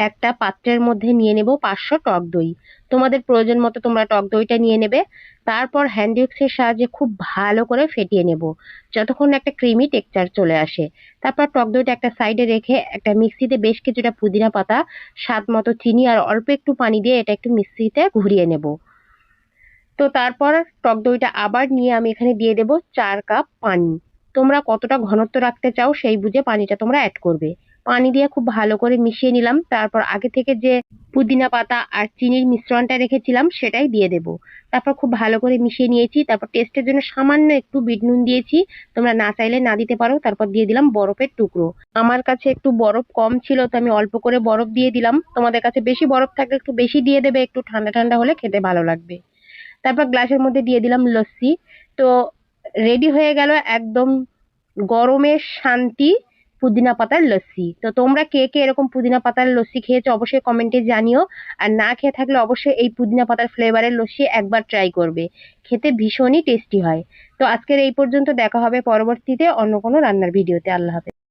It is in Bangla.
একটা পাত্রের মধ্যে নিয়ে নেব 500 টক দই। তোমাদের প্রয়োজন মতো তোমরা টক দইটা নিয়ে নেবে। তারপর হ্যান্ড উইক্সের সাহায্যে খুব ভালো করে ফেটিয়ে নেব যতক্ষণ একটা ক্রিমি টেক্সচার চলে আসে। তারপর টক দইটা একটা সাইডে রেখে একটা মিক্সিতে বেশ কিছুটা পুদিনা পাতা, স্বাদ মতো চিনি আর অল্প একটু পানি দিয়ে এটা একটু মিক্সিতে ঘুরিয়ে নেব। তো তারপর টক দইটা আবার নিয়ে আমি এখানে দিয়ে দেব 4 কাপ পানি। তোমরা কতটা ঘনত্ব রাখতে চাও সেই বুঝে পানিটা তোমরা অ্যাড করবে। পানি দিয়ে খুব ভালো করে মিশিয়ে নিলাম। তারপর আগে থেকে যে পুদিনা পাতা আর চিনির মিশ্রণটা রেখেছিলাম সেটাই দিয়ে দেব। তারপর খুব ভালো করে মিশিয়ে নিয়েছি। তারপর টেস্টের জন্য সামান্য একটু বিট নুন দিয়েছি, তোমরা না চাইলে না দিতে পারো। তারপর দিয়ে দিলাম বরফের টুকরো। আমার কাছে একটু বরফ কম ছিল তো আমি অল্প করে বরফ দিয়ে দিলাম। তোমাদের কাছে বেশি বরফ থাকলে একটু বেশি দিয়ে দেবে, একটু ঠান্ডা ঠান্ডা হলে খেতে ভালো লাগবে। তারপর গ্লাসের মধ্যে দিয়ে দিলাম লস্যি। তো রেডি হয়ে গেল একদম গরমের শান্তি পুদিনা পাতার লস্যি। তো তোমরা কে কে এরকম পুদিনা পাতার লস্যি খেয়েছো অবশ্যই কমেন্টে জানিও। আর না খেয়ে থাকলে অবশ্যই এই পুদিনা পাতার ফ্লেভারের লস্যি একবার ট্রাই করবে, খেতে ভীষণই টেস্টি হয়। তো আজকের এই পর্যন্ত, দেখা হবে পরবর্তীতে অন্য কোনো রান্নার ভিডিওতে। আল্লাহ হাফেজ।